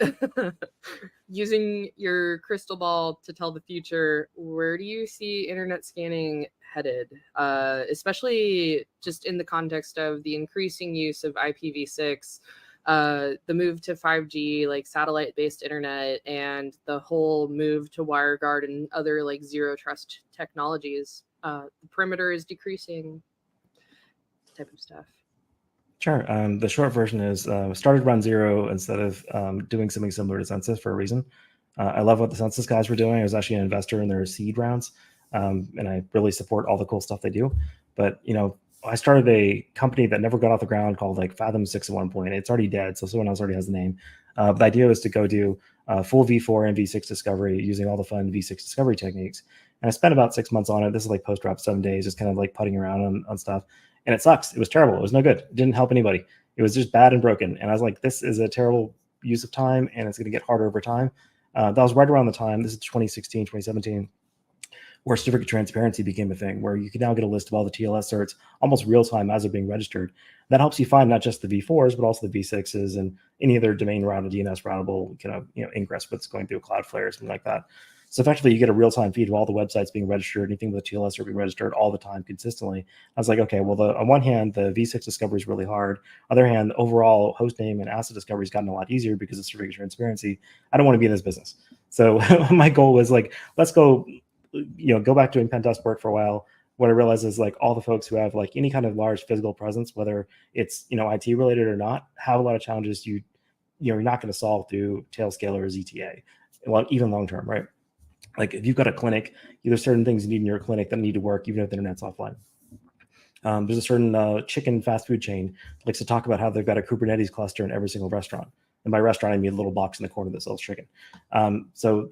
using your crystal ball to tell the future, where do you see internet scanning headed? Especially just in the context of the increasing use of IPv6, the move to 5G, like satellite-based internet, and the whole move to WireGuard and other like zero trust technologies. The perimeter is decreasing, type of stuff. Sure. The short version is started runZero instead of doing something similar to Census for a reason. I love what the Census guys were doing. I was actually an investor in their seed rounds, and I really support all the cool stuff they do. But, I started a company that never got off the ground called like Fathom 6 at one point. It's already dead, so someone else already has the name. But the idea was to go do full V4 and V6 discovery using all the fun V6 discovery techniques. And I spent about 6 months on it. This is like post-drop 7 days, just kind of like putting around on stuff. And it sucks. It was terrible. It was no good. It didn't help anybody. It was just bad and broken. And I was like, this is a terrible use of time, and it's going to get harder over time. That was right around the time, this is 2016, 2017, where certificate transparency became a thing, where you can now get a list of all the TLS certs almost real time as they're being registered. That helps you find not just the V4s, but also the V6s and any other domain routed, DNS routable kind of ingress what's going through Cloudflare or something like that. So effectively, you get a real-time feed of all the websites being registered, anything with a TLS are being registered all the time consistently. I was like, okay, well, on one hand, the V6 discovery is really hard. On the other hand, the overall host name and asset discovery has gotten a lot easier because of certificate transparency. I don't want to be in this business. So my goal was like, let's go, go back doing pen test work for a while. What I realized is like all the folks who have like any kind of large physical presence, whether it's IT related or not, have a lot of challenges you're not going to solve through Tailscaler or ZTA, well, even long term, right? Like if you've got a clinic, there's certain things you need in your clinic that need to work even if the internet's offline. There's a certain chicken fast food chain that likes to talk about how they've got a Kubernetes cluster in every single restaurant. And by restaurant, I mean a little box in the corner that sells chicken. So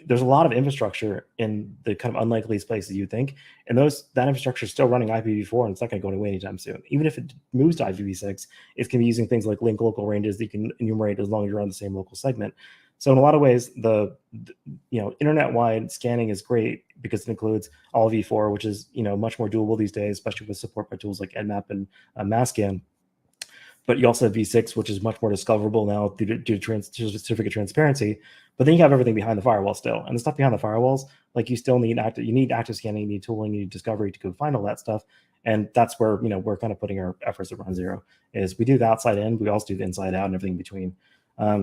there's a lot of infrastructure in the kind of unlikely places you think, and that infrastructure is still running IPv4, and it's not going to go away anytime soon. Even if it moves to IPv6, it's going to be using things like link local ranges that you can enumerate as long as you're on the same local segment. So in a lot of ways, the internet-wide scanning is great because it includes all v4, which is much more doable these days, especially with support by tools like Nmap and Masscan. But you also have v6, which is much more discoverable now due to certificate transparency. But then you have everything behind the firewall still, and the stuff behind the firewalls, like you still need active scanning, you need tooling, you need discovery to go find all that stuff. And that's where we're kind of putting our efforts at runZero. Is we do the outside in, we also do the inside out and everything in between.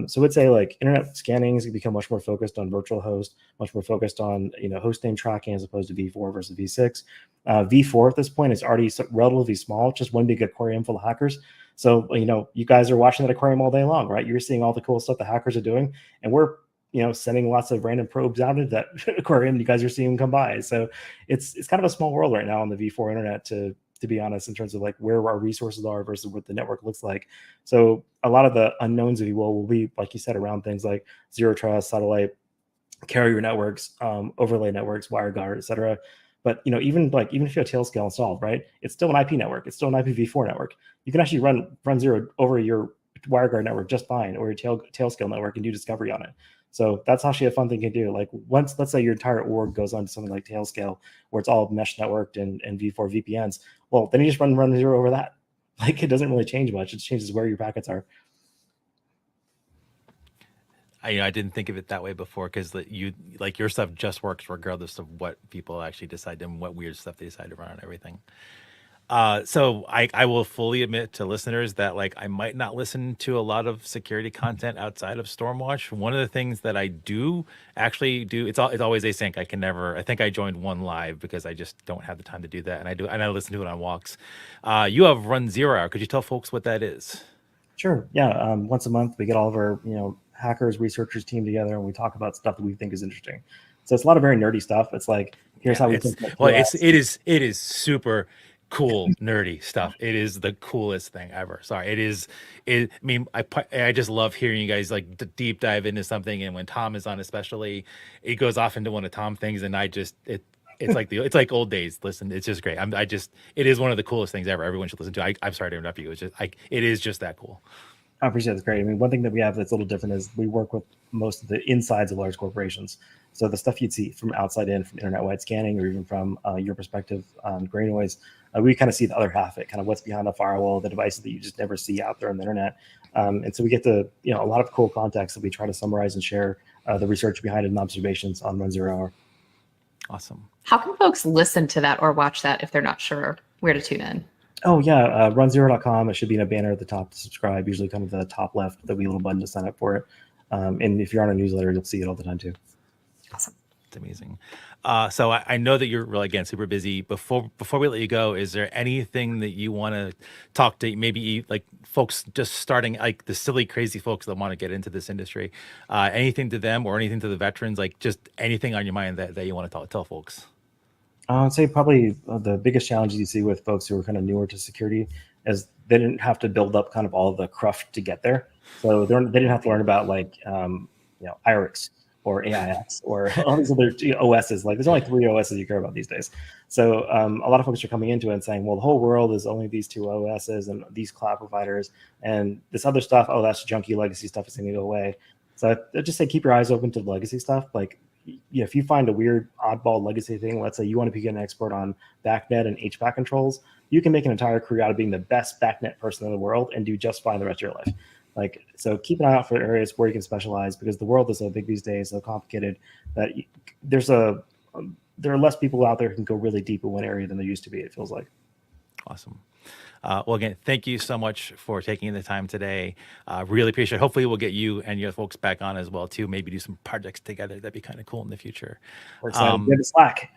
So I'd say like internet scanning is going to become much more focused on virtual host, much more focused on host name tracking as opposed to v4 versus v6. V4 at this point is already relatively small, just one big aquarium full of hackers. So you guys are watching that aquarium all day long, right? You're seeing all the cool stuff the hackers are doing, and we're sending lots of random probes out into that aquarium. You guys are seeing them come by. So it's kind of a small world right now on the v4 internet, to be honest, in terms of like where our resources are versus what the network looks like. So a lot of the unknowns, if you will be, like you said, around things like zero trust, satellite, carrier networks, overlay networks, WireGuard, et cetera. But even if you have Tailscale installed, right, it's still an IP network. It's still an IPv4 network. You can actually run runZero over your WireGuard network just fine, or your Tailscale network, and do discovery on it. So that's actually a fun thing to do. Like once, let's say your entire org goes on to something like Tailscale, where it's all mesh networked and v4 VPNs. Well, then you just run runZero over that. Like it doesn't really change much. It changes where your packets are. I didn't think of it that way before, because your stuff just works regardless of what people actually decide and what weird stuff they decide to run on everything. So I will fully admit to listeners that I might not listen to a lot of security content outside of Stormwatch. One of the things that I do actually do, it's always async. I think I joined one live because I just don't have the time to do that, and I listen to it on walks. You have runZero. Could you tell folks what that is? Sure. Yeah. Once a month we get all of our hackers, researchers team together, and we talk about stuff that we think is interesting. So it's a lot of very nerdy stuff. It's like, here's how we think. Well, it is super cool nerdy stuff. It is the coolest thing ever. Sorry, I just love hearing you guys deep dive into something, and when Tom is on, especially, it goes off into one of Tom things, and it's like old days. Listen, it's just great. It is one of the coolest things ever. Everyone should listen to. I'm sorry to interrupt you. It's just it is just that cool. I appreciate it. It's great. I mean, one thing that we have that's a little different is we work with most of the insides of large corporations. So the stuff you'd see from outside in, from internet-wide scanning, or even from your perspective on gray noise, we kind of see the other half of it, kind of what's behind the firewall, the devices that you just never see out there on the internet. And so we get to, a lot of cool context that we try to summarize and share the research behind it and observations on runZero. Awesome. How can folks listen to that or watch that if they're not sure where to tune in? Oh, yeah. runZero.com. It should be in a banner at the top to subscribe, usually kind of the top left. There'll be a little button to sign up for it. And if you're on a newsletter, you'll see it all the time, too. Awesome. It's amazing. So I know that you're really, again, super busy. Before we let you go, is there anything that you want to talk to maybe folks just starting, the silly, crazy folks that want to get into this industry? Anything to them or anything to the veterans? Just anything on your mind that you want to tell folks? I'd say probably the biggest challenges you see with folks who are kind of newer to security is they didn't have to build up kind of all the cruft to get there. So they didn't have to learn about IRIX or AIX or all these other OSs. There's only 3 OSs you care about these days. So a lot of folks are coming into it and saying, well, the whole world is only these 2 OSs and these cloud providers, and this other stuff, oh, that's junky legacy stuff, is going to go away. So I just say keep your eyes open to the legacy stuff. If you find a weird oddball legacy thing, let's say you want to begin an expert on BACnet and HVAC controls, you can make an entire career out of being the best BACnet person in the world and do just fine the rest of your life. So keep an eye out for areas where you can specialize, because the world is so big these days, so complicated, that there are less people out there who can go really deep in one area than there used to be, it feels like. Awesome. Well, again, thank you so much for taking the time today. Really appreciate it. Hopefully we'll get you and your folks back on as well, too. Maybe do some projects together. That'd be kind of cool in the future. We're excited. We have Slack.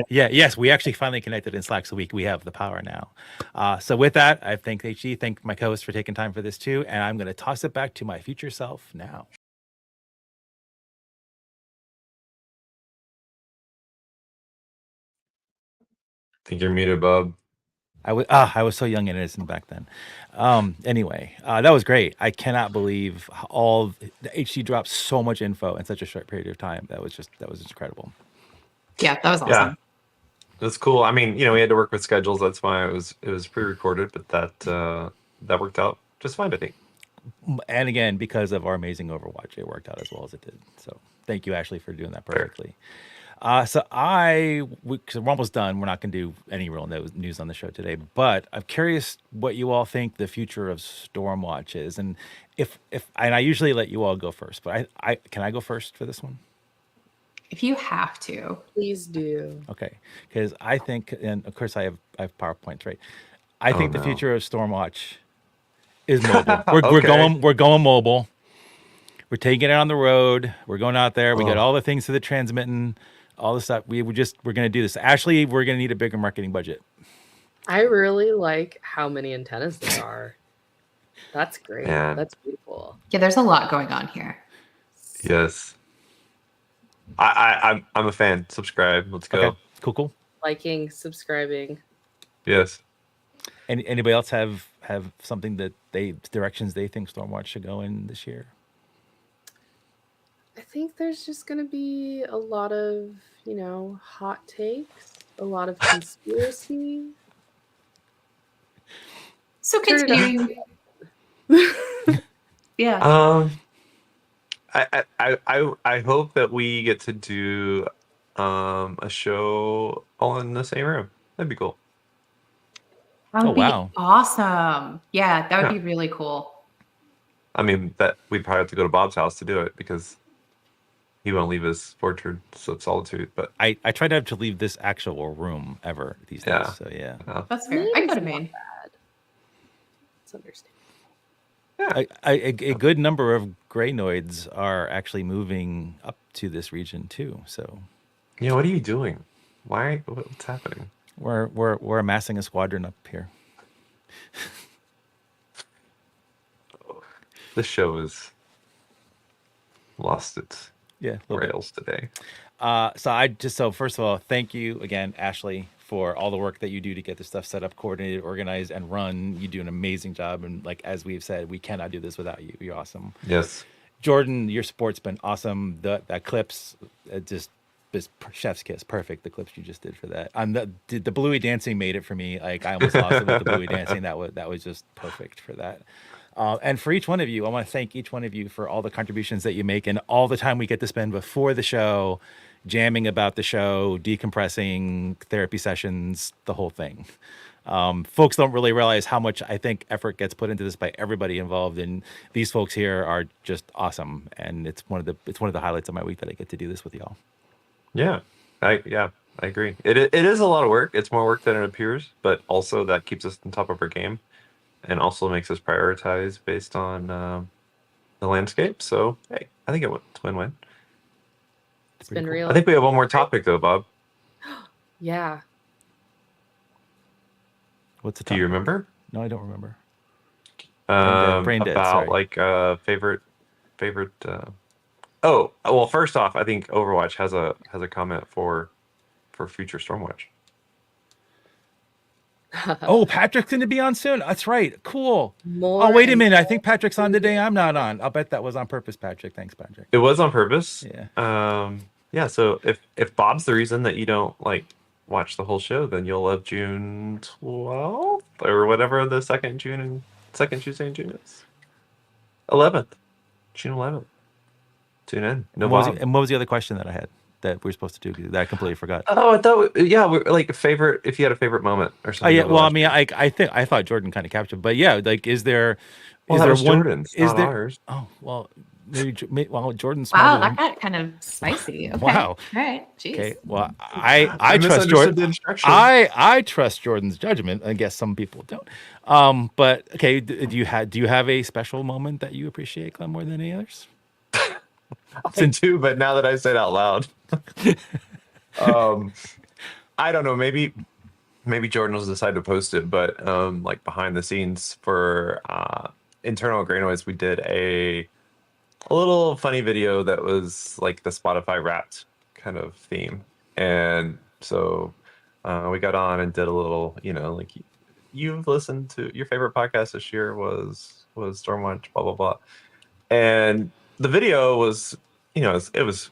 Yes, we actually finally connected in Slack, so we have the power now. So with that, I thank my co-host for taking time for this, too. And I'm going to toss it back to my future self now. I think you're muted, Bob. I was so young and innocent back then. Anyway, that was great. I cannot believe all the HT dropped so much info in such a short period of time. That was just incredible. Yeah, that was awesome. Yeah, that's cool. I mean, we had to work with schedules. That's why it was pre-recorded, but that worked out just fine, I think. And again, because of our amazing Overwatch, it worked out as well as it did. So thank you, Ashley, for doing that perfectly. So we're almost done. We're not going to do any real news on the show today, but I'm curious what you all think the future of Stormwatch is, and and I usually let you all go first, but can I go first for this one? If you have to, please do. Okay, because I think, and of course I have PowerPoints, right? I think the future of Stormwatch is mobile. We're going mobile. We're taking it on the road. We're going out there. We got all the things to the transmitting. All the stuff we're going to do this. Ashley, we're going to need a bigger marketing budget. I really like how many antennas there are. That's great. Yeah. That's beautiful. Yeah, there's a lot going on here. Yes. I'm a fan. Subscribe. Let's go. Okay. Cool. Liking, subscribing. Yes. Anybody else have something that directions they think Stormwatch should go in this year? I think there's just going to be a lot of, hot takes, a lot of conspiracy. So continuing. Yeah. I hope that we get to do a show all in the same room. That'd be cool. That would be awesome. Yeah, that would be really cool. I mean, that we'd probably have to go to Bob's house to do it because he won't leave his fortress of solitude. But I try not to leave this actual room ever these days. So yeah. That's fair. I go to Maine. It's understandable. Yeah. A good number of Greynoids are actually moving up to this region too. So, what are you doing? Why? What's happening? We're amassing a squadron up here. This show has lost its rails today. So first of all, thank you again, Ashley, for all the work that you do to get this stuff set up, coordinated, organized, and run. You do an amazing job, and as we've said, we cannot do this without you. You're awesome. Yes, Jordan, your support's been awesome. That clips just chef's kiss, perfect. The clips you just did for that. The Bluey dancing made it for me. I almost lost it with the Bluey dancing. That was just perfect for that. And for each one of you, I want to thank each one of you for all the contributions that you make and all the time we get to spend before the show, jamming about the show, decompressing, therapy sessions, the whole thing. Folks don't really realize how much I think effort gets put into this by everybody involved, and these folks here are just awesome. And it's one of the highlights of my week that I get to do this with y'all. Yeah, I agree. It is a lot of work. It's more work than it appears, but also that keeps us on top of our game, and also makes us prioritize based on the landscape. So hey, I think it's win-win. It's been real. I think we have one more topic though, Bob. Yeah. What's the topic? Do you remember? No, I don't remember. Brain dead, about favorite. Oh well, first off, I think Overwatch has a comment for future Stormwatch. Oh, Patrick's going to be on soon. That's right. Cool. Wait a minute. I think Patrick's on today. I'm not on. I'll bet that was on purpose, Patrick. Thanks, Patrick. It was on purpose. Yeah. Yeah. So if Bob's the reason that you don't watch the whole show, then you'll love June 12th or whatever the second Tuesday in June is. 11th. June 11th. Tune in. And what was the other question that I had that we were supposed to do that I completely forgot? Oh, I thought we're favorite, if you had a favorite moment or something. Oh yeah, well I mean I thought Jordan kind of captured, but yeah, is there one Jordan's, is not there ours. Oh well, maybe Jordan's wow, that got kind of spicy. Okay. Wow. All right. Jeez. Okay. Well, I trust Jordan. I trust Jordan's judgment. I guess some people don't. But okay, do you have a special moment that you appreciate, Glenn, more than any others? I do, but now that I say it out loud, I don't know. Maybe Jordan will decide to post it, but behind the scenes for internal Greynoids, we did a little funny video that was like the Spotify Wrapped kind of theme, and so we got on and did a little, you've listened to your favorite podcast this year was Stormwatch, blah blah blah, and the video was, it was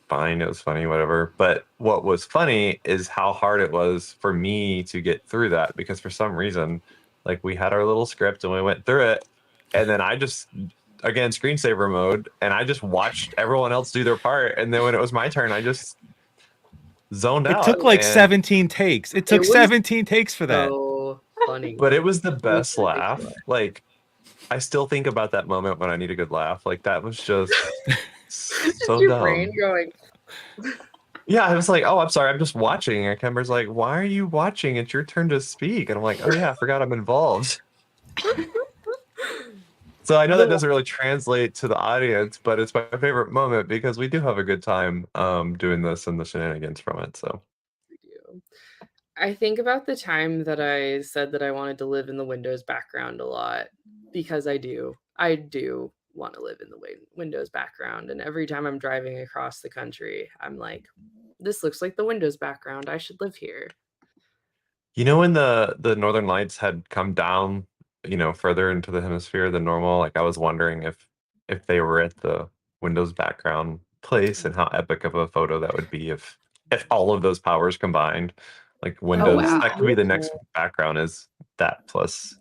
fine, it was funny, whatever. But what was funny is how hard it was for me to get through that, because for some reason, like, we had our little script and we went through it, and then I just, again, screensaver mode, and I just watched everyone else do their part, and then when it was my turn, I just zoned out. It took like and 17 takes. It took 17 takes for that. So funny. But it was the best laugh. Like, I still think about that moment when I need a good laugh. Like, that was just so your dumb. brain going. Yeah, I was like, oh, I'm sorry, I'm just watching. And Kimber's like, why are you watching? It's your turn to speak. And I'm like, oh yeah, I forgot I'm involved. So I know that doesn't really translate to the audience, but it's my favorite moment because we do have a good time doing this and the shenanigans from it. So I think about the time that I said that I wanted to live in the Windows background a lot, because I do want to live in the Windows background. And every time I'm driving across the country, I'm like, this looks like the Windows background. I should live here. when the Northern Lights had come down, further into the hemisphere than normal, like, I was wondering if they were at the Windows background place, and how epic of a photo that would be if all of those powers combined. Like, Windows, that could be the next background, is that plus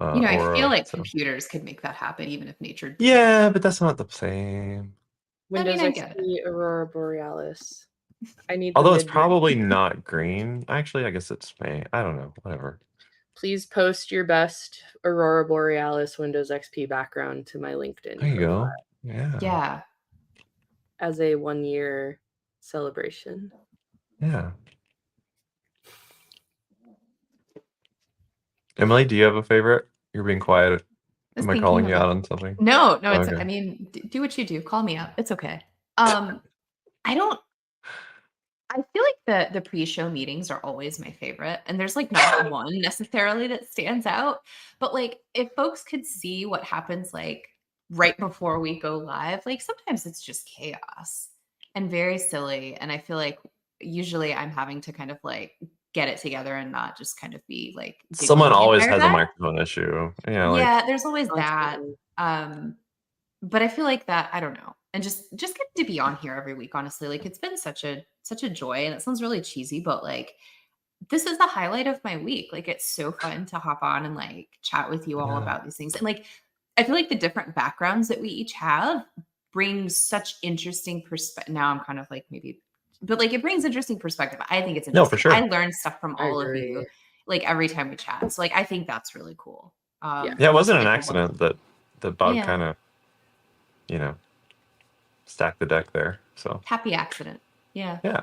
I Aurora, feel like computers could make that happen, even if nature didn't. Yeah, but that's not the same. Windows XP Aurora Borealis. I need. Although it's probably not green. Actually, I guess it's May. I don't know. Whatever. Please post your best Aurora Borealis Windows XP background to my LinkedIn. There you profile. go. Yeah. Yeah. As a 1-year celebration. Yeah. Emily, do you have a favorite? You're being quiet. Am I calling you out on something? No, it's okay. I mean, do what you do. Call me up. It's okay. I feel like the pre-show meetings are always my favorite, and there's like not one necessarily that stands out, but like, if folks could see what happens like right before we go live, like, sometimes it's just chaos and very silly, and I feel like usually I'm having to kind of like get it together and not just kind of be like, someone always has a microphone issue. Yeah, there's always that. But I feel like that, I don't know. And just get to be on here every week, honestly. Like, it's been such a joy, and it sounds really cheesy, but like, this is the highlight of my week. Like, it's so fun to hop on and like chat with you all about these things. And like, I feel like the different backgrounds that we each have brings such interesting perspective. Now I'm kind of like, maybe, but like, it brings interesting perspective. I think it's interesting. No, for sure. I learn stuff from all of you, like, every time we chat. So like, I think that's really cool. Yeah, it wasn't an accident that Bob kind of, stacked the deck there. So happy accident. Yeah. Yeah.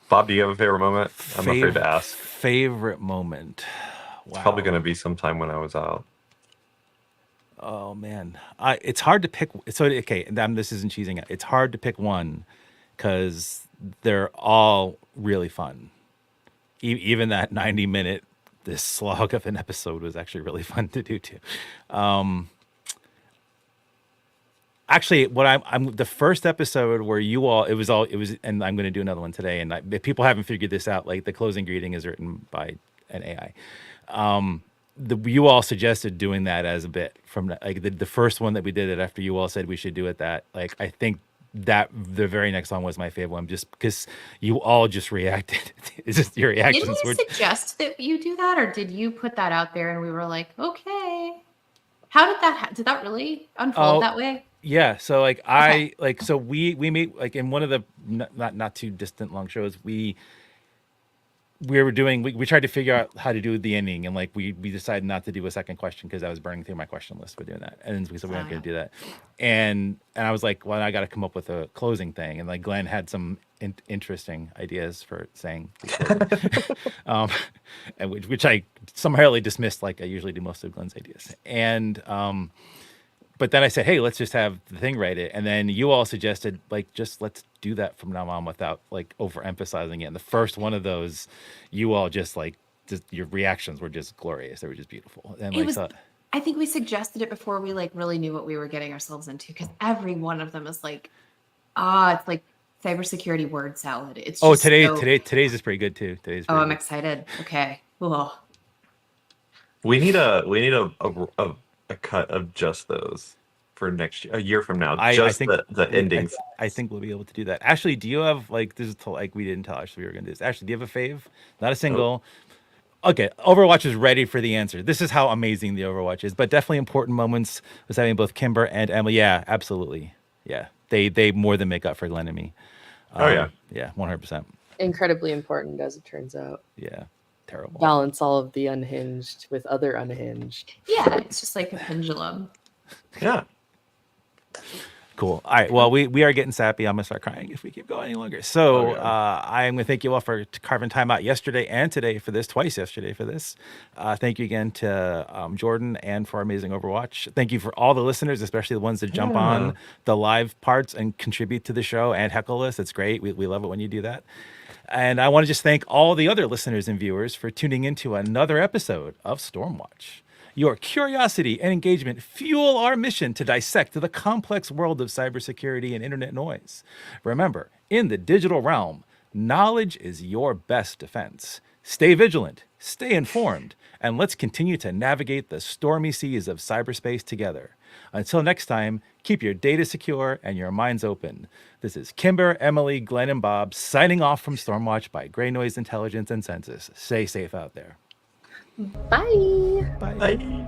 Bob, do you have a favorite moment? I'm afraid to ask. Favorite moment. Wow. It's probably going to be sometime when I was out. Oh man, it's hard to pick. So okay, this isn't cheesing it. It's hard to pick one because they're all really fun. Even that 90-minute this slog of an episode was actually really fun to do too. Actually, what I'm the first episode where you all it was, and I'm going to do another one today. And if people haven't figured this out, like, the closing greeting is written by an AI. You all suggested doing that as a bit from like the first one that we did it after you all said we should do it. That, like, I think that the very next one was my favorite one, just because you all just reacted. It's just your reactions. Did we suggest that you do that, or did you put that out there and we were like, okay? How did that really unfold that way? Yeah, so like so we meet like in one of the not too distant long shows. We tried to figure out how to do the ending, and like we decided not to do a second question because I was burning through my question list for doing that, and we said we weren't going to do that. And I was like, well, I got to come up with a closing thing, and like Glenn had some interesting ideas for saying, and which I summarily dismissed, like I usually do most of Glenn's ideas, and but then I said, hey, let's just have the thing write it. And then you all suggested, like, just let's do that from now on without like overemphasizing it. And the first one of those, you all just your reactions were just glorious. They were just beautiful. And I think we suggested it before we like really knew what we were getting ourselves into, because every one of them is like, it's like cybersecurity word salad. It's just Oh, today's is pretty good too. I'm excited. Okay. Ugh. We need a cut of just those for next year, a year from now. I think the endings. I think we'll be able to do that. Ashley, do you have like this is like we didn't tell Ashley we were gonna do this. Ashley, do you have a fave? Not a single. Okay, Overwatch is ready for the answer. This is how amazing the Overwatch is, but definitely important moments was having both Kimber and Emily. Yeah, absolutely. Yeah, they more than make up for Glenn and me. Yeah, 100%. Incredibly important, as it turns out. Yeah, terrible. Balance all of the unhinged with other unhinged. Yeah, it's just like a pendulum. Yeah. Cool. All right. Well, we are getting sappy. I'm gonna start crying if we keep going any longer. So I am gonna thank you all for carving time out yesterday and today for this. Twice yesterday for this. Thank you again to Jordan and for our amazing Overwatch. Thank you for all the listeners, especially the ones that jump on the live parts and contribute to the show and heckle us. It's great. We love it when you do that. And I want to just thank all the other listeners and viewers for tuning into another episode of Stormwatch. Your curiosity and engagement fuel our mission to dissect the complex world of cybersecurity and internet noise. Remember, in the digital realm, knowledge is your best defense. Stay vigilant, stay informed, and let's continue to navigate the stormy seas of cyberspace together. Until next time, keep your data secure and your minds open. This is Kimber, Emily, Glenn, and Bob signing off from Stormwatch by Gray Noise Intelligence and Census. Stay safe out there. Bye. Bye.